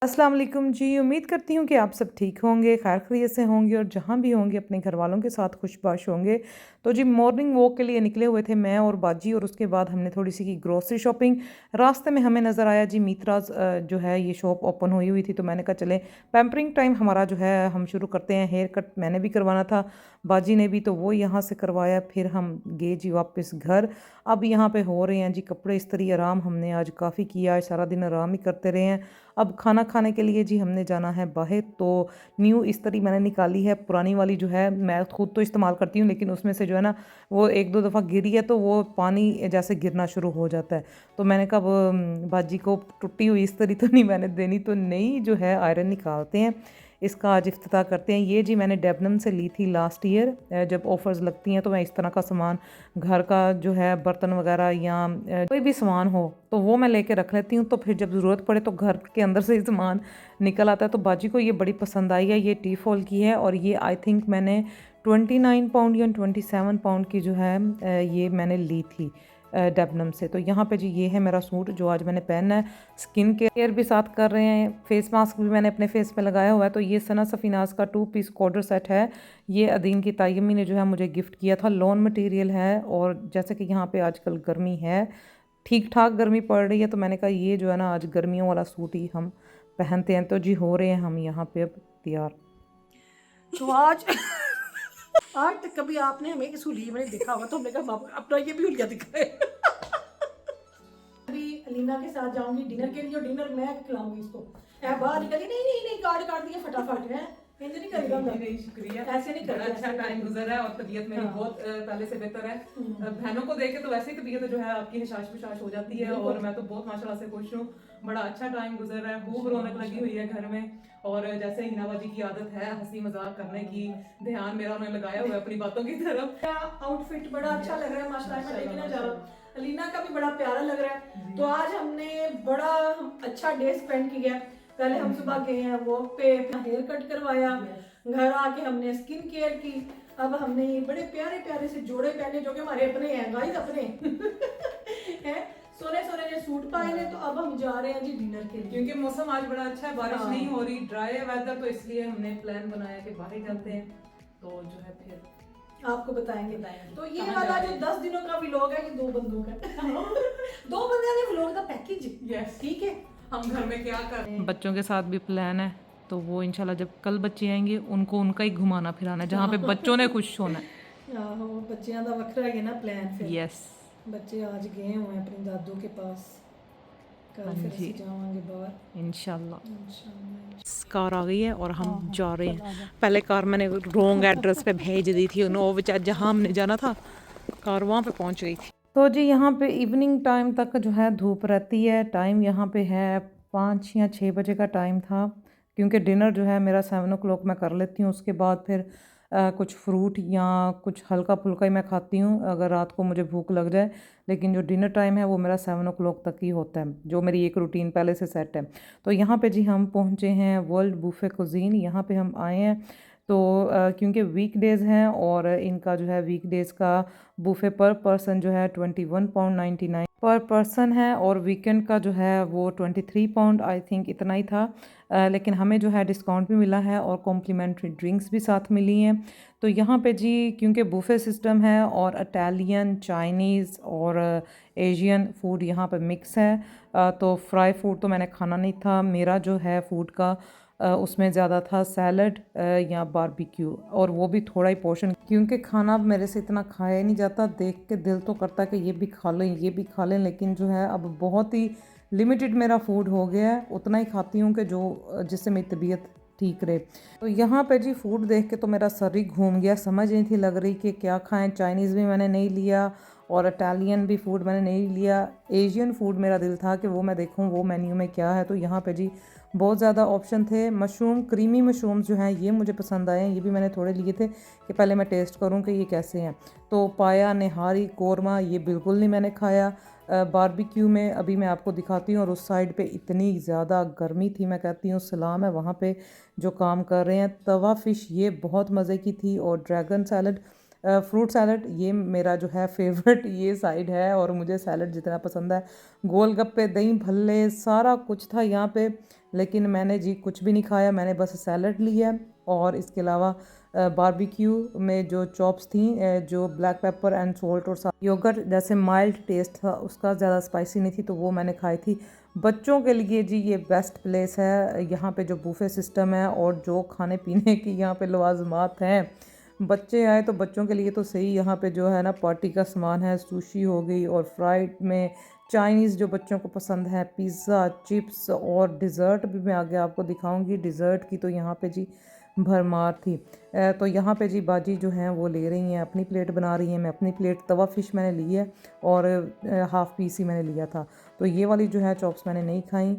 अस्सलाम वालेकुम जी। उम्मीद करती हूँ कि आप सब ठीक होंगे, खैर खैरियत से होंगे और जहाँ भी होंगे अपने घर वालों के साथ खुशबाश होंगे। तो जी मॉर्निंग वॉक के लिए निकले हुए थे मैं और बाजी, और उसके बाद हमने थोड़ी सी की ग्रोसरी शॉपिंग। रास्ते में हमें नज़र आया जी मित्राज जो है ये शॉप ओपन हुई हुई थी, तो मैंने कहा चलें पैम्परिंग टाइम हमारा जो है हम शुरू करते हैं। हेयर कट मैंने भी करवाना था, बाजी ने भी, तो वो यहाँ से करवाया। फिर हम गए जी वापस घर। अब यहाँ पे हो रहे हैं जी कपड़े इस्त्री। आराम हमने आज काफ़ी किया, आज सारा दिन आराम ही करते रहे हैं। अब खाना खाने के लिए जी हमने जाना है बाहर। तो न्यू इस्त्री मैंने निकाली है, पुरानी वाली जो है मैं खुद तो इस्तेमाल करती हूँ, लेकिन उसमें से जो है ना वो एक दो दफ़ा गिरी है तो वो पानी जैसे गिरना शुरू हो जाता है। तो मैंने कहा बाजी को टूटी हुई इस्त्री तो नहीं मैंने देनी, तो नई जो है आयरन निकालते हैं, इसका आज इफ्तिताह करते हैं। ये जी मैंने डेबनम से ली थी लास्ट ईयर। जब ऑफ़र्स लगती हैं तो मैं इस तरह का सामान, घर का जो है बर्तन वगैरह या कोई भी सामान हो तो वो मैं लेके रख लेती हूँ, तो फिर जब ज़रूरत पड़े तो घर के अंदर से ही सामान निकल आता है। तो बाजी को ये बड़ी पसंद आई है। ये टी फॉल की है और ये आई थिंक मैंने 29 पाउंड या 27 पाउंड की जो है ये मैंने ली थी डेबनम से। तो यहाँ पे जी ये है मेरा सूट जो आज मैंने पहना है। स्किन केयर भी साथ कर रहे हैं, फेस मास्क भी मैंने अपने फेस पे लगाया हुआ है। तो ये सना सफीनाज का 2 पीस कॉर्डर सेट है। ये अदीन की तायमी ने जो है मुझे गिफ्ट किया था। लॉन मटेरियल है और जैसे कि यहाँ पे आजकल गर्मी है, ठीक ठाक गर्मी पड़ रही है, तो मैंने कहा ये जो है ना आज गर्मियों वाला सूट ही हम पहनते हैं। तो जी हो रहे हैं हम यहाँ पे अब तैयार। तो आज आज तक कभी आपने हमें इस हुलिये में नहीं देखा होगा, तो हमने कहा बाबा अपना ये भी हुलिया दिखाए। अभी अलीना के साथ जाऊंगी डिनर के लिए और डिनर मैं खिलाऊंगी इसको। ऐ बाहर निकली, नहीं नहीं नहीं कार्ड काट दिया फटाफट है। इंज नहीं करेगा नहीं नहीं, शुक्रिया। ऐसे नहीं बड़ा करते, अच्छा ऐसे टाइम नहीं। गुजर रहा है और तबीयत मेरी हाँ। बहुत पहले से बेहतर है। बहनों को देख के तो वैसे ही तबीयत जो है आपकी हिशाश पिशाश हो जाती है, और मैं तो बहुत माशाल्लाह से खुश हूँ। बड़ा अच्छा टाइम गुजर रहा है, खूब रौनक लगी हुई है घर में। और जैसे हिनाबाजी की आदत है हंसी मजाक करने की, ध्यान मेरा उन्होंने लगाया हुआ है अपनी बातों की तरफ। आउटफिट बड़ा अच्छा लग रहा है माशाल्लाह, मैं देखना चाह रहा हूँ। अलीना का भी बड़ा प्यारा लग रहा है। तो आज हमने बड़ा अच्छा डे स्पेंड किया। पहले हम सुबह गए हैं वॉक पे, हेयर कट करवाया, घर आके हमने स्किन केयर की। अब हमने ये बड़े प्यारे प्यारे से जोड़े पहने जो कि हमारे अपने हैं, गाइस अपने हैं। सोने सोने ने सूट पाए ने। तो अब हम जा रहे हैं जी डिनर के लिए, क्योंकि मौसम आज बड़ा अच्छा है, बारिश हाँ। नहीं हो रही, ड्राई है वेदर, तो इसलिए हमने प्लान बनाया कि बाहर ही जाते हैं। तो जो है फिर आपको बताएंगे। तो ये कहाँ वाला जा जो रहे हैं? 10 दिनों का व्लॉग है, ये 2 बंदों का 2 बंदे ने व्लॉग का पैकेज। यस, ठीक है। हम घर में क्या कर रहे हैं। बच्चों के साथ भी प्लान है, तो वो इंशाल्लाह जब कल बच्चे आएंगे उनको उनका ही घुमाना फिराना है जहाँ पे बच्चों ने खुश होना है। आहो बच्चियां दा वखरा है ना प्लान। फिर यस, बच्चे आज गए हुए हैं अपने दादू के पास, कल हाँ फिर जी, ਅਸੀਂ जावांगे बाहर इंशाल्लाह। इंशाल्लाह। कार आ गई है और हम हाँ, जा रहे चल आ हैं। जा। पहले कार मैंने रॉन्ग एड्रेस पे भेज दी थी उन्होंने, वो बेचारा जहाँ हमने जाना था कार वहाँ पे पहुँच गई थी। तो जी यहाँ पे इवनिंग टाइम तक जो है धूप रहती है। टाइम यहाँ पे है 5 या 6 बजे का टाइम था, क्योंकि डिनर जो है मेरा 7 o'clock मैं कर लेती हूँ। उसके बाद फिर कुछ फ्रूट या कुछ हल्का फुल्का ही मैं खाती हूँ अगर रात को मुझे भूख लग जाए। लेकिन जो डिनर टाइम है वो मेरा 7 o'clock तक ही होता है, जो मेरी एक रूटीन पहले से सेट है। तो यहाँ पे जी हम पहुँचे हैं वर्ल्ड बुफे कुजीन। यहाँ पे हम आए हैं तो क्योंकि वीकडेज़ हैं और इनका जो है वीकडेज़ का बुफे पर पर्सन जो है 21 पाउंड 99 पर पर्सन है, और वीकेंड का जो है वो 23 पाउंड आई थिंक इतना ही था। लेकिन हमें जो है डिस्काउंट भी मिला है और कॉम्प्लीमेंट्री ड्रिंक्स भी साथ मिली हैं। तो यहाँ पे जी क्योंकि बुफे सिस्टम है और इटालियन, चाइनीज़ और एशियन फूड यहाँ पे मिक्स है। तो फ्राई फूड तो मैंने खाना नहीं था। मेरा जो है फूड का उसमें ज़्यादा था सैलड या बारबेक्यू, और वो भी थोड़ा ही पोर्शन, क्योंकि खाना मेरे से इतना खाया नहीं जाता। देख के दिल तो करता कि ये भी खा लें ये भी खा लें, लेकिन जो है अब बहुत ही लिमिटेड मेरा फूड हो गया है। उतना ही खाती हूँ कि जो जिससे मेरी तबीयत ठीक रहे। तो यहाँ पे जी फूड देख के तो मेरा सर ही घूम गया, समझ नहीं थी लग रही कि क्या खाएं। चाइनीज़ भी मैंने नहीं लिया और इटालियन भी फूड मैंने नहीं लिया। एशियन फूड मेरा दिल था कि वो मैं देखूं वो मेन्यू में क्या है। तो यहाँ पे जी बहुत ज़्यादा ऑप्शन थे। मशरूम, क्रीमी मशरूम्स जो हैं ये मुझे पसंद आए हैं। ये भी मैंने थोड़े लिए थे कि पहले मैं टेस्ट करूं कि ये कैसे हैं। तो पाया, निहारी, कोरमा ये बिल्कुल नहीं मैंने खाया। बारबेक्यू में अभी मैं आपको दिखाती हूँ। और उस साइड पे इतनी ज़्यादा गर्मी थी, मैं कहती हूँ सलाम है वहाँ पे जो काम कर रहे हैं। तवा फ़िश ये बहुत मज़े की थी, और ड्रैगन सैलड फ्रूट सैलड, ये मेरा जो है फेवरेट ये साइड है और मुझे सैलड जितना पसंद है। गोलगप्पे, दही भल्ले, सारा कुछ था यहाँ पे, लेकिन मैंने जी कुछ भी नहीं खाया, मैंने बस सैलड लिया। और इसके अलावा बारबेक्यू में जो चॉप्स थी, जो ब्लैक पेपर एंड सॉल्ट और योगर्ट जैसे माइल्ड टेस्ट था उसका, ज़्यादा स्पाइसी नहीं थी, तो वो मैंने खाई थी। बच्चों के लिए जी ये बेस्ट प्लेस है, यहाँ पे जो बूफे सिस्टम है और जो खाने पीने की यहाँ पे लवाजमात हैं, बच्चे आए तो बच्चों के लिए तो सही। यहाँ पे जो है ना पार्टी का सामान है, सुशी हो गई और फ्राइड में चाइनीज़ जो बच्चों को पसंद है, पिज़्ज़ा, चिप्स और डिज़र्ट भी मैं आगे आपको दिखाऊंगी। डिज़र्ट की तो यहाँ पे जी भरमार थी। तो यहाँ पे जी बाजी जो हैं वो ले रही हैं, अपनी प्लेट बना रही हैं। मैं अपनी प्लेट तवा फ़िश मैंने ली है और हाफ़ पीस ही मैंने लिया था। तो ये वाली जो है चॉप्स मैंने नहीं खाई,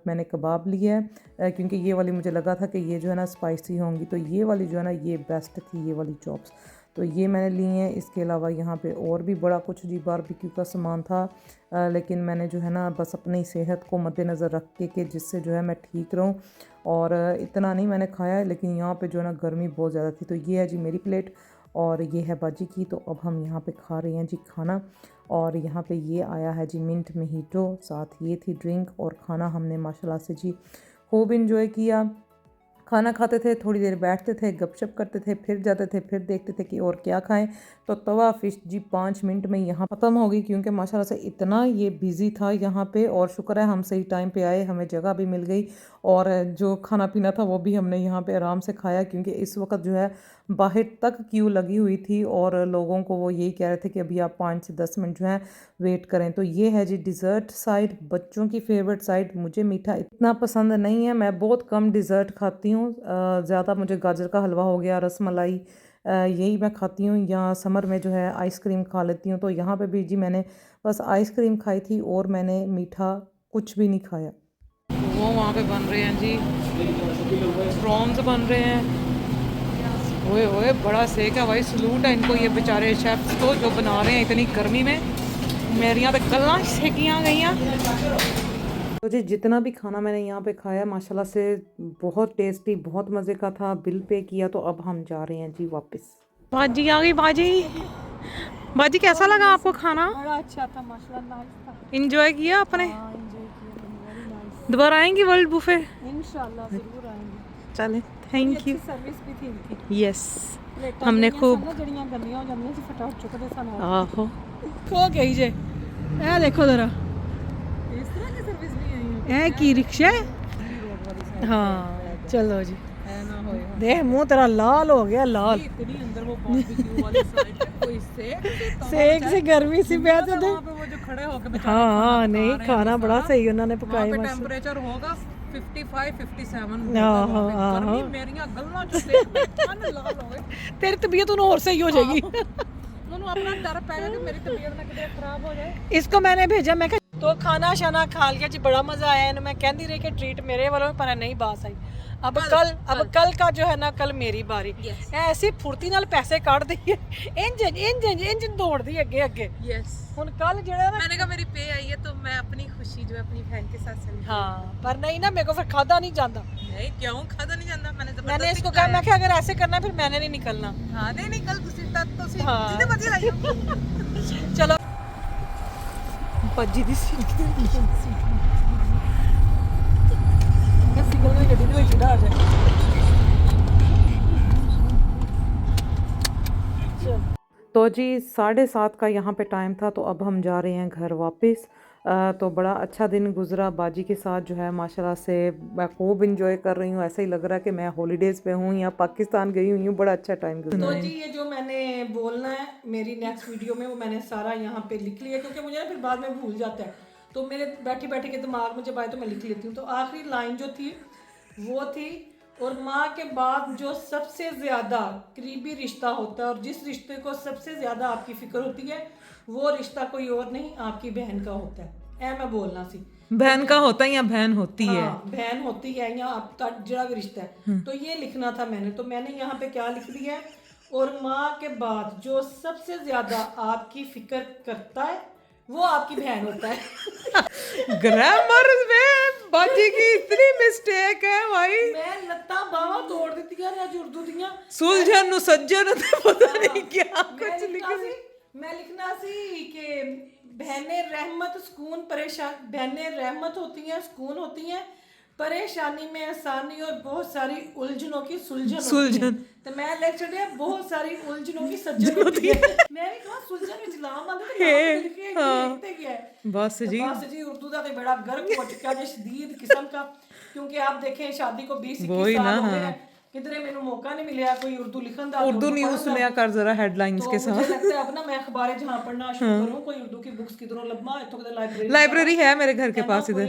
मैंने कबाब लिया है क्योंकि ये वाली मुझे लगा था कि ये जो है ना स्पाइसी होंगी, तो ये वाली जो है ना ये बेस्ट थी, ये वाली चॉप्स, तो ये मैंने ली हैं। इसके अलावा यहाँ पे और भी बड़ा कुछ जी बारबेक्यू का सामान था, लेकिन मैंने जो है ना बस अपनी सेहत को मद्देनज़र रख के कि जिससे जो है मैं ठीक रहूँ, और इतना नहीं मैंने खाया है। लेकिन यहाँ पे जो है ना गर्मी बहुत ज़्यादा थी। तो ये है जी मेरी प्लेट और ये है बाजी की। तो अब हम यहाँ पे खा रहे हैं जी खाना, और यहाँ पे ये आया है जी मिंट मोहितो, साथ ये थी ड्रिंक, और खाना हमने माशाल्लाह से जी खूब इंजॉय किया। खाना खाते थे, थोड़ी देर बैठते थे, गपशप करते थे, फिर जाते थे, फिर देखते थे कि और क्या खाएं। तो तवा फ़िश जी 5 मिनट में यहाँ ख़त्म हो गई, क्योंकि माशाल्लाह से इतना ये बिज़ी था यहाँ पे। और शुक्र है हम सही टाइम पे आए, हमें जगह भी मिल गई, और जो खाना पीना था वो भी हमने यहाँ पे आराम से खाया, क्योंकि इस वक्त जो है बाहर तक क्यू लगी हुई थी और लोगों को वो यही कह रहे थे कि अभी आप 5 से 10 मिनट जो है वेट करें। तो ये है जी डिज़र्ट साइड, बच्चों की फेवरेट साइड। मुझे मीठा इतना पसंद नहीं है, मैं बहुत कम डिज़र्ट खाती हूँ, ज़्यादा मुझे गाजर का हलवा हो गया, रसमलाई, यही मैं खाती हूँ। या समर में जो है आइसक्रीम खा लेती हूँ। तो यहाँ पे भी जी मैंने बस आइसक्रीम खाई थी और मैंने मीठा कुछ भी नहीं खाया। वो वहाँ पे बन रहे हैं जी प्रॉन्स बन रहे हैं, ओए ओए बड़ा सेक है भाई, सलूट है इनको, ये बेचारे शेफ्स को जो बना रहे हैं इतनी गर्मी में। मेरियाँ तो गल्लां सेकियाँ गई। तो जी जितना भी खाना मैंने यहाँ पे खाया माशाल्लाह से बहुत टेस्टी, बहुत मज़े का था। बिल पे किया, तो अब हम जा रहे हैं जी वापस। बाजी आ गई। बाजी, बाजी कैसा लगा आपको खाना? बड़ा अच्छा था माशाल्लाह, नाइस था। इंजॉय किया आपने? हाँ, एंजॉय किया, वेरी नाइस। दोबारा आएंगी वर्ल्ड बुफे? इंशाल्लाह जरूर आएंगे। चले, थैंक यू। सर्विस भी थी इनकी। यस, हमने खूब जड़ियां गंदियां हो जांदियां सी, फटाफट चुकदे सन। आहो खो गई जे, ए देखो जरा, इस तरह की सर्विस भी आई है। ए की रिक्शा है? हाँ चलो जी, देख मुंह तेरा लाल हो गया, लाल। इतनी अंदर वो बारबेक्यू वाली साइड पे कोई सेक से गर्मी सी बैठ थे। वहाँ पे वो जो खड़े होके बेचारे हाँ नहीं, खाना बड़ा सही उन्होंने पकाया। वहाँ पे टेम्परेचर होगा 55 57 हाँ, गर्मी मेरियां गल्लां च सेक में ठंड लाल हो गई। तेरी तबीयत और सही हो जाएगी। उन्होंने अपना डर पैगा कि मेरी तबीयत ना किधर खराब हो जाए। इसको मैंने भेजा, मैं तो खाना शाना खा लिया जी, बड़ा मजा आया। मैं कहती रही कि ट्रीट मेरे वालों पर नहीं बात आई। अब कल का जो है ना, कल मेरी बारी। ऐसी फुर्ती नाल पैसे काट दिए, इंजन इंजन इंजन दौड़ दी अगे अगे। हुन कल जेड़ा ना, मैंने कहा मेरी पे आई है तो मैं अपनी खुशी जो है अपनी बहन के साथ सेलिब्रेट। हाँ पर नहीं ना, मेरे को फिर खादा नहीं जाता। नहीं क्यों खादा नहीं जाता? मैंने इसको कहा, मैं क्या अगर ऐसे करना फिर मैंने नहीं निकलना। हाँ नहीं निकल तुसी तक तो सी हाँ। जितने मर्जी लाइयो। चलो भज्जी दी सीट सिग्नल में गड्डी में चिड़ा आ जाए। तो जी 7:30 का यहाँ पे टाइम था, तो अब हम जा रहे हैं घर वापस। तो बड़ा अच्छा दिन गुजरा बाजी के साथ जो है, माशाल्लाह से मैं खूब इंजॉय कर रही हूँ। ऐसा ही लग रहा है कि मैं हॉलीडेज़ पे हूँ या पाकिस्तान गई हुई हूँ। बड़ा अच्छा टाइम गुजरा। तो जी ये जो मैंने बोलना है मेरी नेक्स्ट वीडियो में, वो मैंने सारा यहाँ पे लिख लिया, क्योंकि मुझे ना फिर बाद में भूल जाता है। तो मेरे बैठी बैठी के दिमाग में जब आए तो मैं लिख लेती हूँ। तो आखिरी लाइन जो थी वो थी, और माँ के बाद जो सबसे ज़्यादा करीबी रिश्ता होता है और जिस रिश्ते को सबसे ज़्यादा आपकी फिक्र होती है, वो रिश्ता कोई और नहीं आपकी बहन का होता है। मैं बोलना सी बहन का होता है या बहन होती है? हाँ, बहन होती है या आपका जड़ा भी रिश्ता है। तो ये लिखना था मैंने, तो मैंने यहाँ पे क्या लिख दिया है, और माँ के बाद जो सबसे ज़्यादा आपकी फिक्र करता है वो आपकी बहन होता है। ग्रामर में बाजी की इतनी मिस्टेक है भाई मैं लत्ता बावा तोड़ ਦਿੱਤੀਆਂ ਨੇ ਅੱਜ ਉਰਦੂ ਦੀਆਂ सुलझन नु सज्जन ते पता नहीं क्या कुछ मैं लिखना सी कि बहने रहमत सुकून परेशान, बहने रहमत होती हैं, सुकून होती हैं, परेशानी में आसानी और बहुत सारी उलझनों की सुलझन। तो मैं लिख छड़िया बहुत सारी उलझनों की सज्जन होती है। मैं भी कहा सुलझन विच लाम आंदा ते लाम लिख के लिखते गया है। बस जी उर्दू दा ते बड़ा गर्क हो चुका है शदीद किस्म का, क्योंकि आप देखें शादी को 20-21 साल हो गए हैं, किधरे मैंने मौका नहीं मिला कोई उर्दू लिखन दा। उर्दू न्यूज़ सुनया कर जरा हेडलाइंस के साथ। मुझे लगता है अब ना मैं अखबारें जहाँ पढ़ना शुरू करूँ, कोई उर्दू की बुक्स किधरों लब्मा इत्थों के लाइब्रेरी है मेरे घर के पास इधर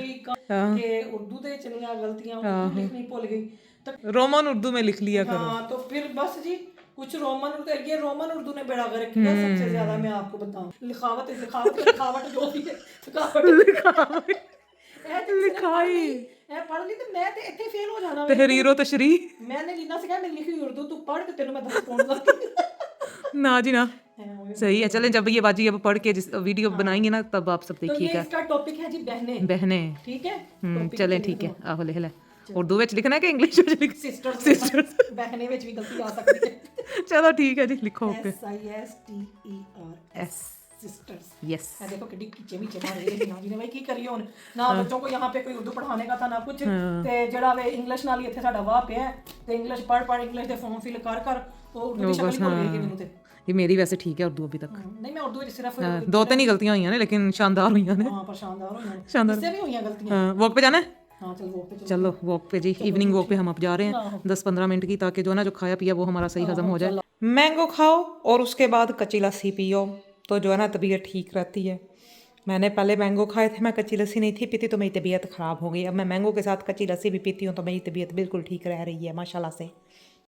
के उर्दू दे चनिया गलतियां उर्दू लिखनी भूल गई तो रोमन उर्दू में लिख लिया करो। हाँ तो फिर बस जी कुछ रोमन उर्दू, ये रोमन उर्दू ने बेड़ा गर्क किया सबसे ज्यादा। मैं आपको बताऊं लिखावट जो भी है लिखाई पढ़ ली तो मैं ते इत्थे फेल हो जाना। तहरीर व तशरीह मैंने लीना से कहा मैं लिखी उर्दू तू पढ़ के तेरे मैं 10 पॉइंट दूंगा। ना जी ना सही है। चलें जब ये बाजी अब पढ़ के जिस वीडियो बनाएंगे ना तब आप सब तो ये देखिएगा। इसका टॉपिक है जी बहनें। बहनें ठीक है चलें ठीक है। आहो लिख ले उर्दू विच लिखना है कि इंग्लिश विच लिखना? सिस्टर्स बहनें विच भी गलती आ सकती है। चलो ठीक है जी लिखो ओके SISTERS सिस्टर्स। यस देखो किड्डी किचे भी चला रहे हैं ना जी ने भाई की करिए हुन ना बच्चों को यहाँ पे कोई उर्दू पढ़ाने का था ना कुछ ते जड़ा वे इंग्लिश नाल ही इत्थे साडा वाह पिया ते इंग्लिश पढ़ इंग्लिश दे फॉर्म फिल कर वो उर्दू दी शक्ल भूल गई मेनू ते। ये मेरी वैसे ठीक है उर्दू अभी तक। नहीं मैं उर्दू विच सिर्फ दो तीन ही गलतियां हुई ने लेकिन शानदार हुई ने। हां पर शानदार हुई इससे भी हुई गलतियां। वॉक पे जाना है? हाँ चल वॉक पे चलो वॉक पे जी इवनिंग वॉक पे हम अब जा रहे हैं 10-15 मिनट की, ताकि जो ना जो खाया पिया वो हमारा सही हजम हो जाए। मैंगो खाओ और उसके बाद कच्ची लस्सी पियो तो जो है ना तबीयत ठीक रहती है। मैंने पहले मैंगो खाए थे, मैं कच्ची लस्सी नहीं थी पीती तो मेरी तबीयत ख़राब हो गई। अब मैं मैंगो के साथ कच्ची लस्सी भी पीती हूँ तो मेरी तबीयत बिल्कुल ठीक रह रही है माशाल्लाह से।